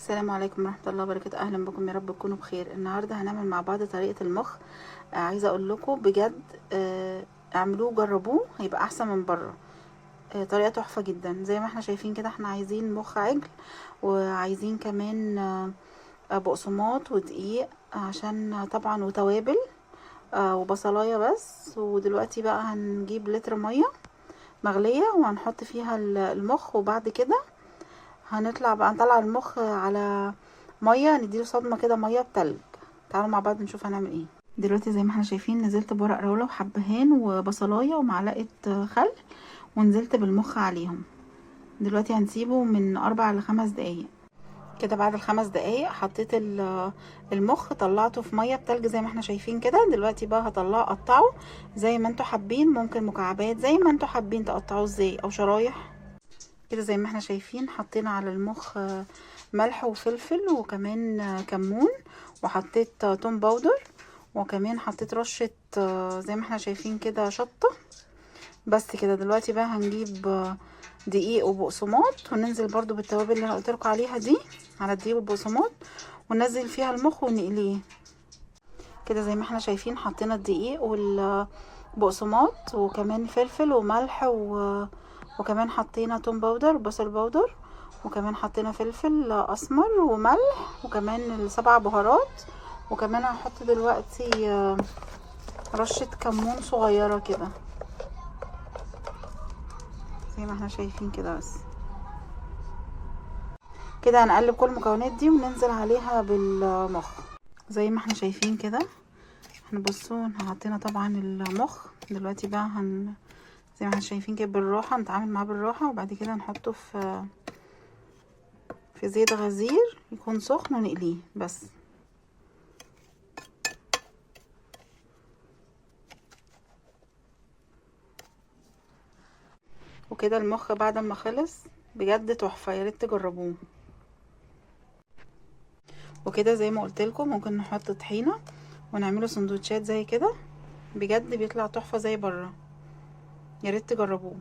السلام عليكم ورحمة الله وبركاته. اهلا بكم، يا رب تكونوا بخير. النهاردة هنعمل مع بعض طريقة المخ. عايزة اقول لكم بجد اعملوه جربوه، هيبقى احسن من بره. طريقة تحفة جدا. زي ما احنا شايفين كده، احنا عايزين مخ عجل، وعايزين كمان بقسماط ودقيق عشان طبعا، وتوابل وبصلاية بس. ودلوقتي بقى هنجيب لتر مية مغلية وهنحط فيها المخ، وبعد كده نطلع المخ على ميه، نديله صدمه كده ميه بتلج. تعالوا مع بعض نشوف هنعمل ايه. دلوقتي زي ما احنا شايفين نزلت بورق راوله وحبهان وبصلايه ومعلقه خل، ونزلت بالمخ عليهم. دلوقتي هنسيبه من 4 ل5 دقايق كده. بعد ال5 دقايق حطيت المخ، طلعته في ميه بتلج زي ما احنا شايفين كده. دلوقتي بقى هطلعه اقطعه زي ما انتوا حابين، ممكن مكعبات زي ما انتوا حابين تقطعوه ازاي، او شرايح كده. زي ما احنا شايفين حطينا على المخ ملح وفلفل وكمان كمون، وحطيت توم باودر، وكمان حطيت رشة زي ما احنا شايفين كده شطة. بس كده. دلوقتي بقى هنجيب دقيق وبقسماط، وننزل برضو بالتوابل اللي انا قلتلكوا عليها دي على الدقيق والبقسماط، وننزل فيها المخ ونقليه كده. زي ما احنا شايفين حطينا الدقيق والبقسماط وكمان فلفل وملح وكمان حطينا توم باودر وبصل باودر، وكمان حطينا فلفل اسمر وملح، وكمان ال7 بهارات. وكمان هحط دلوقتي رشة كمون صغيرة كده زي ما احنا شايفين كده. بس كده هنقلب كل المكونات دي وننزل عليها بالمخ زي ما احنا شايفين كده. احنا بصوا حطينا طبعا المخ. دلوقتي بقى زي ما احنا شايفين كده بالراحة، نتعامل معاه بالراحة، وبعد كده نحطه في زيت غزير يكون سخن ونقليه بس. وكده المخ بعد ما خلص بجد تحفة، يا ريت تجربوه. وكده زي ما قلت لكم ممكن نحط طحينة ونعمله سندوتشات زي كده، بجد بيطلع تحفة زي بره. يا ريت تجربوه.